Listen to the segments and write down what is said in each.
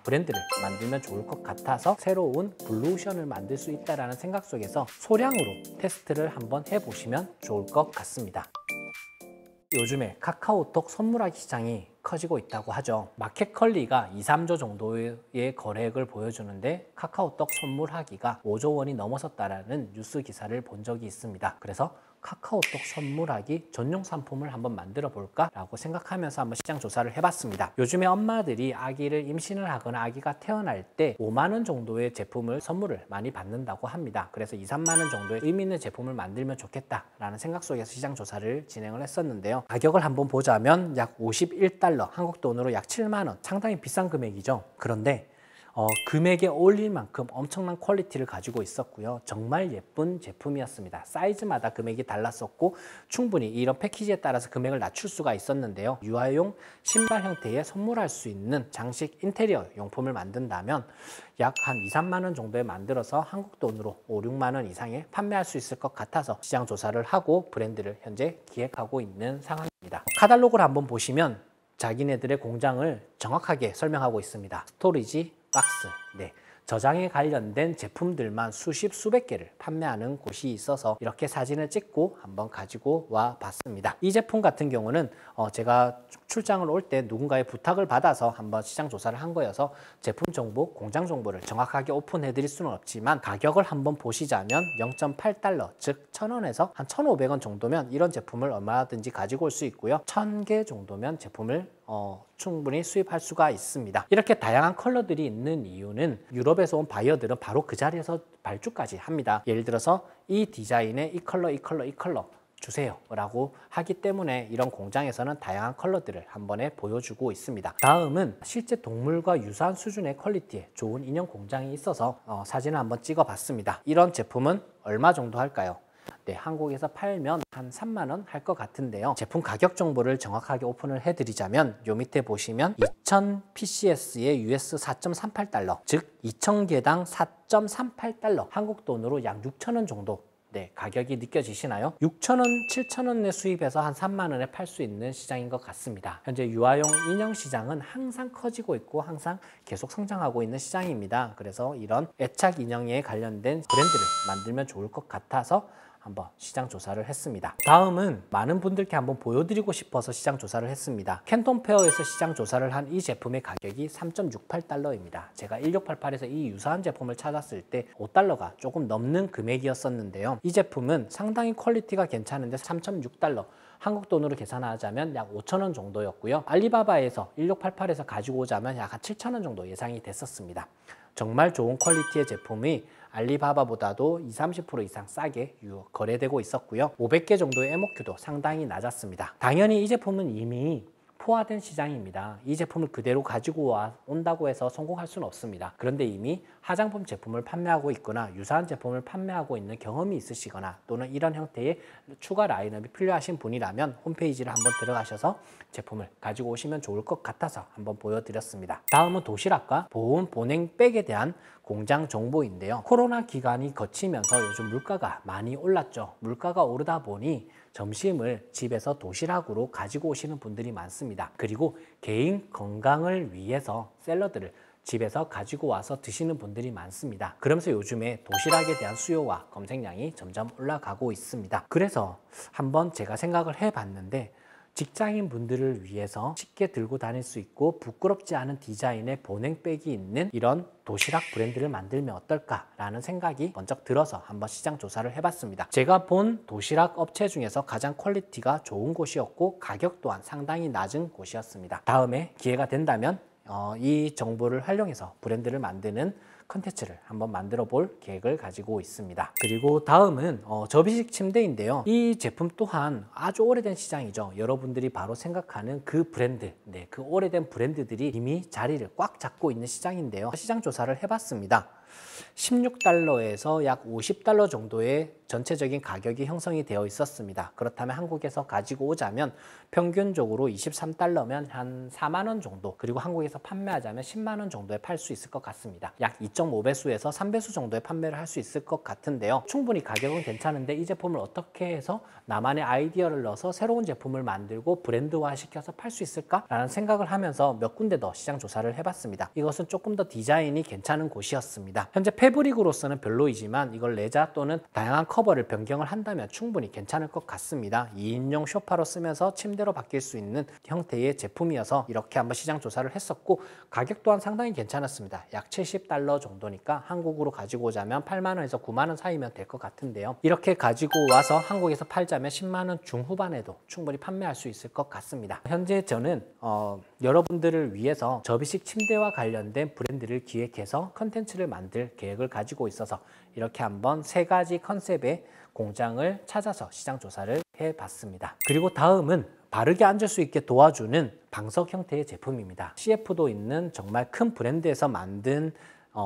브랜드를 만들면 좋을 것 같아서 새로운 블루오션을 만들 수 있다는 생각 속에서 소량으로 테스트를 한번 해보시면 좋을 것 같습니다. 요즘에 카카오톡 선물하기 시장이 커지고 있다고 하죠. 마켓컬리가 2, 3조 정도의 거래액을 보여주는데 카카오톡 선물하기가 5조 원이 넘어섰다는 뉴스 기사를 본 적이 있습니다. 그래서 카카오톡 선물하기 전용 상품을 한번 만들어 볼까 라고 생각하면서 한번 시장 조사를 해봤습니다. 요즘에 엄마들이 아기를 임신을 하거나 아기가 태어날 때 5만 원 정도의 제품을 선물을 많이 받는다고 합니다. 그래서 2, 3만 원 정도의 의미 있는 제품을 만들면 좋겠다라는 생각 속에서 시장 조사를 진행을 했었는데요. 가격을 한번 보자면 약 51달러, 한국 돈으로 약 7만 원, 상당히 비싼 금액이죠. 그런데 금액에 어울릴 만큼 엄청난 퀄리티를 가지고 있었고요. 정말 예쁜 제품이었습니다. 사이즈마다 금액이 달랐었고 충분히 이런 패키지에 따라서 금액을 낮출 수가 있었는데요. 유아용 신발 형태의 선물할 수 있는 장식 인테리어 용품을 만든다면 약 한 2, 3만 원 정도에 만들어서 한국 돈으로 5, 6만 원 이상에 판매할 수 있을 것 같아서 시장 조사를 하고 브랜드를 현재 기획하고 있는 상황입니다. 카탈로그를 한번 보시면 자기네들의 공장을 정확하게 설명하고 있습니다. 스토리지, 박스, 저장에 관련된 제품들만 수십, 수백 개를 판매하는 곳이 있어서 이렇게 사진을 찍고 한번 가지고 와 봤습니다. 이 제품 같은 경우는 제가 출장을 올 때 누군가의 부탁을 받아서 한번 시장 조사를 한 거여서 제품 정보, 공장 정보를 정확하게 오픈해 드릴 수는 없지만 가격을 한번 보시자면 0.8달러, 즉 1,000원에서 한 1,500원 정도면 이런 제품을 얼마든지 가지고 올 수 있고요. 1,000개 정도면 제품을 충분히 수입할 수가 있습니다. 이렇게 다양한 컬러들이 있는 이유는 유럽에서 온 바이어들은 바로 그 자리에서 발주까지 합니다. 예를 들어서 이 디자인에 이 컬러, 이 컬러, 이 컬러 주세요 라고 하기 때문에 이런 공장에서는 다양한 컬러들을 한 번에 보여주고 있습니다. 다음은 실제 동물과 유사한 수준의 퀄리티에 좋은 인형 공장이 있어서 사진을 한번 찍어 봤습니다. 이런 제품은 얼마 정도 할까요? 한국에서 팔면 한 3만 원 할 것 같은데요. 제품 가격 정보를 정확하게 오픈을 해드리자면 요 밑에 보시면 2000PCS에 US 4.38달러, 즉 2000개당 4.38달러, 한국 돈으로 약 6,000원 정도 가격이 느껴지시나요? 6,000원, 7,000원에 수입해서 한 3만 원에 팔 수 있는 시장인 것 같습니다. 현재 유아용 인형 시장은 항상 커지고 있고 항상 계속 성장하고 있는 시장입니다. 그래서 이런 애착 인형에 관련된 브랜드를 만들면 좋을 것 같아서 한번 시장 조사를 했습니다. 다음은 많은 분들께 한번 보여드리고 싶어서 시장 조사를 했습니다. 캔톤 페어에서 시장 조사를 한 이 제품의 가격이 3.68달러입니다. 제가 1688에서 이 유사한 제품을 찾았을 때 5달러가 조금 넘는 금액이었었는데요. 이 제품은 상당히 퀄리티가 괜찮은데 3.6달러, 한국 돈으로 계산하자면 약 5,000원 정도였고요. 알리바바에서 1688에서 가지고 오자면 약 한 7,000원 정도 예상이 됐었습니다. 정말 좋은 퀄리티의 제품이 알리바바보다도 20, 30% 이상 싸게 거래되고 있었고요. 500개 정도의 MOQ도 상당히 낮았습니다. 당연히 이 제품은 이미 포화된 시장입니다. 이 제품을 그대로 가지고 온다고 해서 성공할 수는 없습니다. 그런데 이미 화장품 제품을 판매하고 있거나 유사한 제품을 판매하고 있는 경험이 있으시거나 또는 이런 형태의 추가 라인업이 필요하신 분이라면 홈페이지를 한번 들어가셔서 제품을 가지고 오시면 좋을 것 같아서 한번 보여드렸습니다. 다음은 도시락과 보온 보냉백에 대한 공장 정보인데요. 코로나 기간이 거치면서 요즘 물가가 많이 올랐죠. 물가가 오르다 보니 점심을 집에서 도시락으로 가지고 오시는 분들이 많습니다. 그리고 개인 건강을 위해서 샐러드를 집에서 가지고 와서 드시는 분들이 많습니다. 그러면서 요즘에 도시락에 대한 수요와 검색량이 점점 올라가고 있습니다. 그래서 한번 제가 생각을 해봤는데 직장인 분들을 위해서 쉽게 들고 다닐 수 있고 부끄럽지 않은 디자인의 보냉백이 있는 이런 도시락 브랜드를 만들면 어떨까라는 생각이 번쩍 들어서 한번 시장 조사를 해봤습니다. 제가 본 도시락 업체 중에서 가장 퀄리티가 좋은 곳이었고 가격 또한 상당히 낮은 곳이었습니다. 다음에 기회가 된다면 이 정보를 활용해서 브랜드를 만드는 컨텐츠를 한번 만들어 볼 계획을 가지고 있습니다. 그리고 다음은 접이식 침대인데요. 이 제품 또한 아주 오래된 시장이죠. 여러분들이 바로 생각하는 그 브랜드, 그 오래된 브랜드들이 이미 자리를 꽉 잡고 있는 시장인데요. 시장 조사를 해봤습니다. 16달러에서 약 50달러 정도의 전체적인 가격이 형성이 되어 있었습니다. 그렇다면 한국에서 가지고 오자면 평균적으로 23달러면 한 4만 원 정도, 그리고 한국에서 판매하자면 10만 원 정도에 팔 수 있을 것 같습니다. 약 2.5배수에서 3배수 정도의 판매를 할 수 있을 것 같은데요. 충분히 가격은 괜찮은데 이 제품을 어떻게 해서 나만의 아이디어를 넣어서 새로운 제품을 만들고 브랜드화 시켜서 팔 수 있을까라는 생각을 하면서 몇 군데 더 시장 조사를 해봤습니다. 이것은 조금 더 디자인이 괜찮은 곳이었습니다. 현재 패브릭으로서는 별로이지만 이걸 레자 또는 다양한 커버를 변경을 한다면 충분히 괜찮을 것 같습니다. 2인용 소파로 쓰면서 침대로 바뀔 수 있는 형태의 제품이어서 이렇게 한번 시장 조사를 했었고, 가격 또한 상당히 괜찮았습니다. 약 $70 정도니까 한국으로 가지고 오자면 8만 원에서 9만 원 사이면 될 것 같은데요. 이렇게 가지고 와서 한국에서 팔자면 10만 원 중후반에도 충분히 판매할 수 있을 것 같습니다. 현재 저는 여러분들을 위해서 접이식 침대와 관련된 브랜드를 기획해서 컨텐츠를 만들 계획을 가지고 있어서 이렇게 한번 3가지 컨셉의 공장을 찾아서 시장 조사를 해봤습니다. 그리고 다음은 바르게 앉을 수 있게 도와주는 방석 형태의 제품입니다. CF도 있는 정말 큰 브랜드에서 만든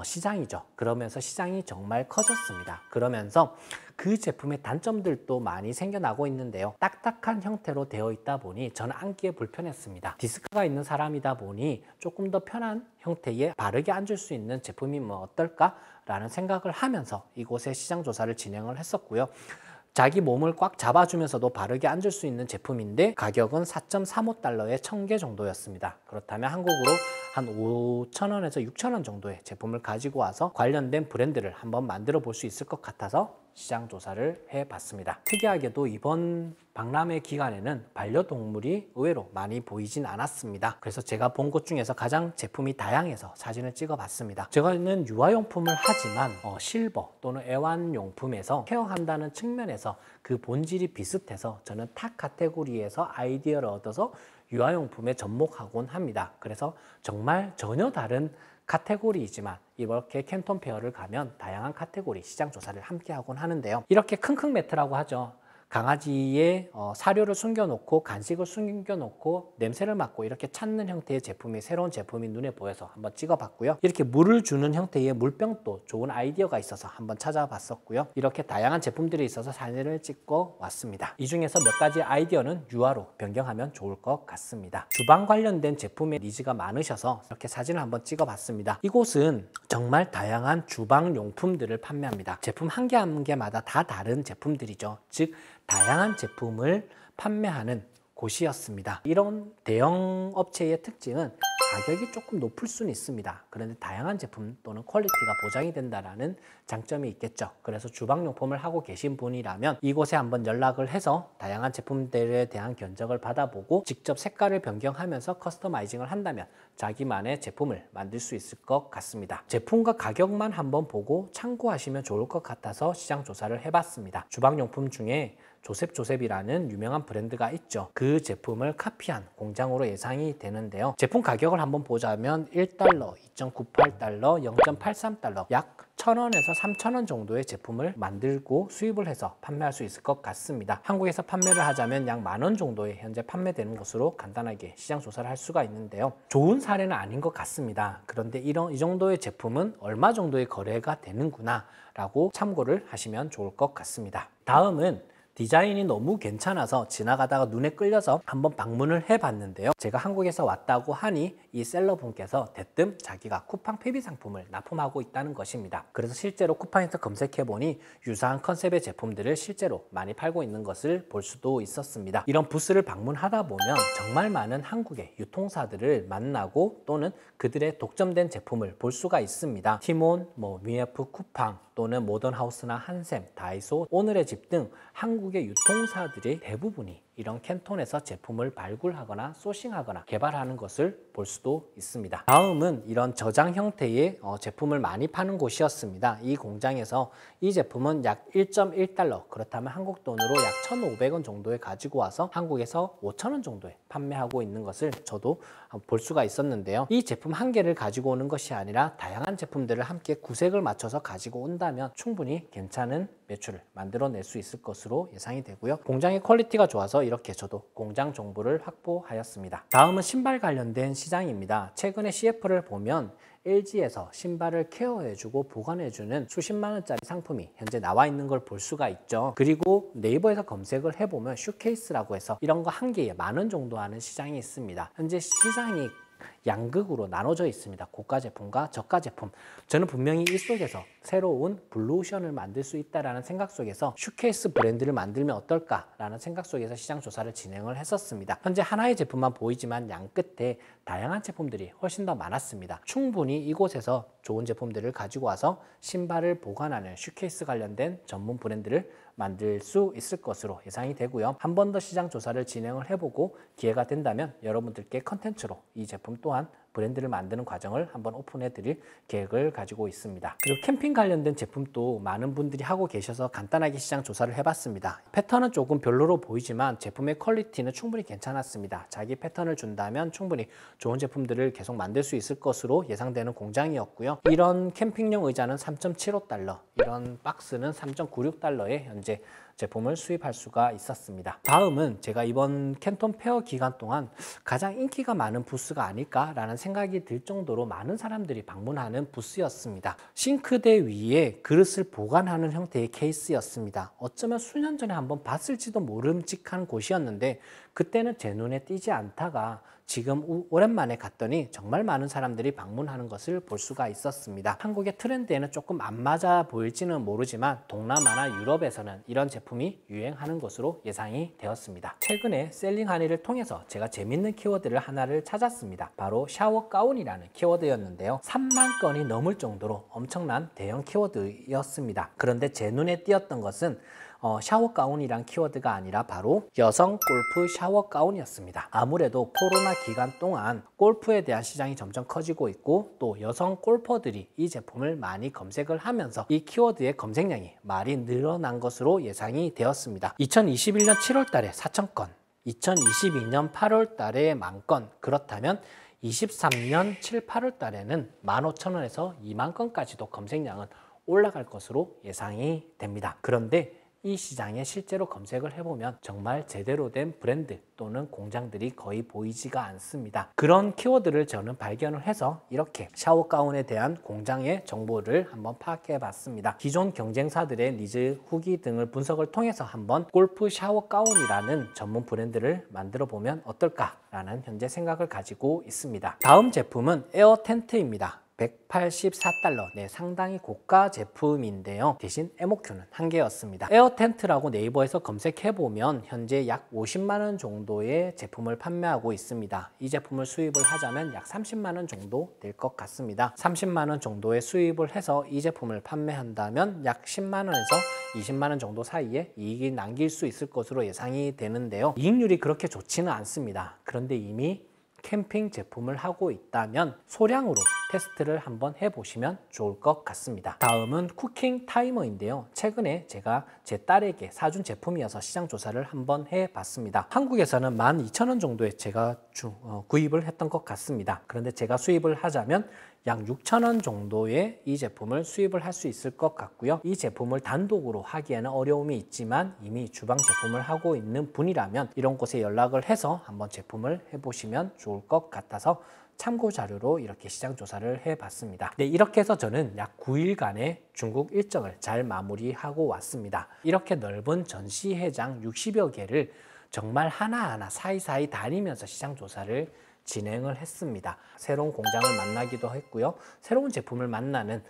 시장이죠. 그러면서 시장이 정말 커졌습니다. 그러면서 그 제품의 단점들도 많이 생겨나고 있는데요. 딱딱한 형태로 되어 있다 보니 저는 앉기에 불편했습니다. 디스크가 있는 사람이다 보니 조금 더 편한 형태의 바르게 앉을 수 있는 제품이면 어떨까라는 생각을 하면서 이곳에 시장 조사를 진행을 했었고요. 자기 몸을 꽉 잡아주면서도 바르게 앉을 수 있는 제품인데 가격은 $4.35에 1000개 정도였습니다. 그렇다면 한국으로 한 5,000원에서 6,000원 정도의 제품을 가지고 와서 관련된 브랜드를 한번 만들어 볼 수 있을 것 같아서 시장 조사를 해봤습니다. 특이하게도 이번 박람회 기간에는 반려동물이 의외로 많이 보이진 않았습니다. 그래서 제가 본 것 중에서 가장 제품이 다양해서 사진을 찍어봤습니다. 저는 유아용품을 하지만 실버 또는 애완용품에서 케어한다는 측면에서 그 본질이 비슷해서 저는 탑 카테고리에서 아이디어를 얻어서 유아용품에 접목하곤 합니다. 그래서 정말 전혀 다른 카테고리이지만 이렇게 캔톤 페어를 가면 다양한 카테고리 시장 조사를 함께 하곤 하는데요. 이렇게 킁킁 매트라고 하죠. 강아지의 사료를 숨겨놓고 간식을 숨겨놓고 냄새를 맡고 이렇게 찾는 형태의 제품이 새로운 제품이 눈에 보여서 한번 찍어봤고요. 이렇게 물을 주는 형태의 물병도 좋은 아이디어가 있어서 한번 찾아봤었고요. 이렇게 다양한 제품들이 있어서 사진을 찍고 왔습니다. 이 중에서 몇 가지 아이디어는 유아로 변경하면 좋을 것 같습니다. 주방 관련된 제품의 니즈가 많으셔서 이렇게 사진을 한번 찍어봤습니다. 이곳은 정말 다양한 주방 용품들을 판매합니다. 제품 한 개 한 개마다 다 다른 제품들이죠. 즉 다양한 제품을 판매하는 곳이었습니다. 이런 대형 업체의 특징은 가격이 조금 높을 수는 있습니다. 그런데 다양한 제품 또는 퀄리티가 보장이 된다는 장점이 있겠죠. 그래서 주방용품을 하고 계신 분이라면 이곳에 한번 연락을 해서 다양한 제품들에 대한 견적을 받아보고 직접 색깔을 변경하면서 커스터마이징을 한다면 자기만의 제품을 만들 수 있을 것 같습니다. 제품과 가격만 한번 보고 참고하시면 좋을 것 같아서 시장 조사를 해봤습니다. 주방용품 중에 조셉이라는 유명한 브랜드가 있죠. 그 제품을 카피한 공장으로 예상이 되는데요. 제품 가격을 한번 보자면 $1, $2.98, $0.83, 약 1,000원에서 3,000원 정도의 제품을 만들고 수입을 해서 판매할 수 있을 것 같습니다. 한국에서 판매를 하자면 약 10,000원 정도에 현재 판매되는 것으로 간단하게 시장 조사를 할 수가 있는데요. 좋은 사례는 아닌 것 같습니다. 그런데 이 정도의 제품은 얼마 정도의 거래가 되는구나 라고 참고를 하시면 좋을 것 같습니다. 다음은 디자인이 너무 괜찮아서 지나가다가 눈에 끌려서 한번 방문을 해봤는데요. 제가 한국에서 왔다고 하니 이 셀러분께서 대뜸 자기가 쿠팡 PB 상품을 납품하고 있다는 것입니다. 그래서 실제로 쿠팡에서 검색해보니 유사한 컨셉의 제품들을 실제로 많이 팔고 있는 것을 볼 수도 있었습니다. 이런 부스를 방문하다 보면 정말 많은 한국의 유통사들을 만나고 또는 그들의 독점된 제품을 볼 수가 있습니다. 티몬, 미에프, 쿠팡 또는 모던하우스나 한샘, 다이소, 오늘의 집 등 한국의 유통사들의 대부분이 이런 캔톤에서 제품을 발굴하거나 소싱하거나 개발하는 것을 볼 수도 있습니다. 다음은 이런 저장 형태의 제품을 많이 파는 곳이었습니다. 이 공장에서 이 제품은 약 $1.1, 그렇다면 한국 돈으로 약 1,500원 정도에 가지고 와서 한국에서 5,000원 정도에 판매하고 있는 것을 저도 볼 수가 있었는데요. 이 제품 한 개를 가지고 오는 것이 아니라 다양한 제품들을 함께 구색을 맞춰서 가지고 온다면 충분히 괜찮은 매출을 만들어낼 수 있을 것으로 예상이 되고요. 공장의 퀄리티가 좋아서 이렇게 저도 공장 정보를 확보하였습니다. 다음은 신발 관련된 시장입니다. 최근에 CF를 보면 LG에서 신발을 케어해주고 보관해주는 수십만 원짜리 상품이 현재 나와 있는 걸 볼 수가 있죠. 그리고 네이버에서 검색을 해보면 슈케이스라고 해서 이런 거 한 개에 10,000원 정도 하는 시장이 있습니다. 현재 시장이 양극으로 나눠져 있습니다. 고가 제품과 저가 제품. 저는 분명히 이 속에서 새로운 블루오션을 만들 수 있다는 생각 속에서 슈케이스 브랜드를 만들면 어떨까라는 생각 속에서 시장 조사를 진행을 했었습니다. 현재 하나의 제품만 보이지만 양 끝에 다양한 제품들이 훨씬 더 많았습니다. 충분히 이곳에서 좋은 제품들을 가지고 와서 신발을 보관하는 슈케이스 관련된 전문 브랜드를 만들 수 있을 것으로 예상이 되고요. 한 번 더 시장 조사를 진행을 해보고 기회가 된다면 여러분들께 컨텐츠로 이 제품 또한 브랜드를 만드는 과정을 한번 오픈해 드릴 계획을 가지고 있습니다. 그리고 캠핑 관련된 제품도 많은 분들이 하고 계셔서 간단하게 시장 조사를 해봤습니다. 패턴은 조금 별로로 보이지만 제품의 퀄리티는 충분히 괜찮았습니다. 자기 패턴을 준다면 충분히 좋은 제품들을 계속 만들 수 있을 것으로 예상되는 공장이었고요. 이런 캠핑용 의자는 3.75달러, 이런 박스는 3.96달러에 현재 제품을 수입할 수가 있었습니다. 다음은 제가 이번 캔톤 페어 기간 동안 가장 인기가 많은 부스가 아닐까라는 생각이 들 정도로 많은 사람들이 방문하는 부스였습니다. 싱크대 위에 그릇을 보관하는 형태의 케이스였습니다. 어쩌면 수년 전에 한번 봤을지도 모름직한 곳이었는데 그때는 제 눈에 띄지 않다가 지금 오랜만에 갔더니 정말 많은 사람들이 방문하는 것을 볼 수가 있었습니다. 한국의 트렌드에는 조금 안 맞아 보일지는 모르지만 동남아나 유럽에서는 이런 제품이 유행하는 것으로 예상이 되었습니다. 최근에 셀링 한의를 통해서 제가 재밌는 키워드를 하나를 찾았습니다. 바로 샤워 가운이라는 키워드였는데요. 3만 건이 넘을 정도로 엄청난 대형 키워드였습니다. 그런데 제 눈에 띄었던 것은 샤워 가운이란 키워드가 아니라 바로 여성 골프 샤워 가운이었습니다. 아무래도 코로나 기간 동안 골프에 대한 시장이 점점 커지고 있고 또 여성 골퍼들이 이 제품을 많이 검색을 하면서 이 키워드의 검색량이 많이 늘어난 것으로 예상이 되었습니다. 2021년 7월 달에 4,000건, 2022년 8월 달에 10,000건, 그렇다면 23년 7, 8월 달에는 15,000원에서 2만 건까지도 검색량은 올라갈 것으로 예상이 됩니다. 그런데 이 시장에 실제로 검색을 해보면 정말 제대로 된 브랜드 또는 공장들이 거의 보이지가 않습니다. 그런 키워드를 저는 발견을 해서 이렇게 샤워 가운에 대한 공장의 정보를 한번 파악해 봤습니다. 기존 경쟁사들의 니즈, 후기 등을 분석을 통해서 한번 골프 샤워 가운이라는 전문 브랜드를 만들어 보면 어떨까라는 현재 생각을 가지고 있습니다. 다음 제품은 에어 텐트입니다. 184달러, 네, 상당히 고가 제품인데요. 대신 MOQ는 한 개였습니다. 에어 텐트라고 네이버에서 검색해보면 현재 약 50만 원 정도의 제품을 판매하고 있습니다. 이 제품을 수입을 하자면 약 30만 원 정도 될 것 같습니다. 30만 원 정도의 수입을 해서 이 제품을 판매한다면 약 10만 원에서 20만 원 정도 사이에 이익이 남길 수 있을 것으로 예상이 되는데요. 이익률이 그렇게 좋지는 않습니다. 그런데 이미 캠핑 제품을 하고 있다면 소량으로 테스트를 한번 해보시면 좋을 것 같습니다. 다음은 쿠킹 타이머인데요. 최근에 제가 제 딸에게 사준 제품이어서 시장 조사를 한번 해봤습니다. 한국에서는 12,000원 정도에 제가 구입을 했던 것 같습니다. 그런데 제가 수입을 하자면 약 6,000원 정도의 이 제품을 수입을 할 수 있을 것 같고요. 이 제품을 단독으로 하기에는 어려움이 있지만 이미 주방 제품을 하고 있는 분이라면 이런 곳에 연락을 해서 한번 제품을 해보시면 좋을 것 같아서 참고 자료로 이렇게 시장 조사를 해봤습니다. 네, 이렇게 해서 저는 약 9일간의 중국 일정을 잘 마무리하고 왔습니다. 이렇게 넓은 전시회장 60여 개를 정말 하나하나 사이사이 다니면서 시장 조사를 진행을 했습니다. 새로운 공장을 만나기도 했고요. 새로운 제품을 만나는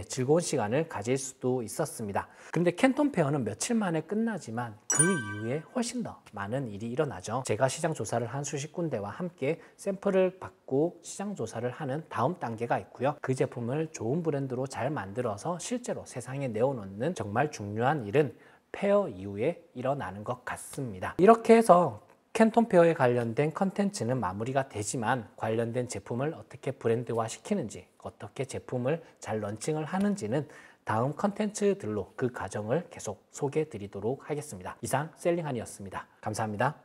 즐거운 시간을 가질 수도 있었습니다. 근데 캔톤 페어는 며칠 만에 끝나지만 그 이후에 훨씬 더 많은 일이 일어나죠. 제가 시장 조사를 한 수십 군데와 함께 샘플을 받고 시장 조사를 하는 다음 단계가 있고요. 그 제품을 좋은 브랜드로 잘 만들어서 실제로 세상에 내어놓는 정말 중요한 일은 페어 이후에 일어나는 것 같습니다. 이렇게 해서 캔톤 페어에 관련된 컨텐츠는 마무리가 되지만 관련된 제품을 어떻게 브랜드화 시키는지, 어떻게 제품을 잘 런칭을 하는지는 다음 컨텐츠들로 그 과정을 계속 소개해 드리도록 하겠습니다. 이상 셀링한이었습니다. 감사합니다.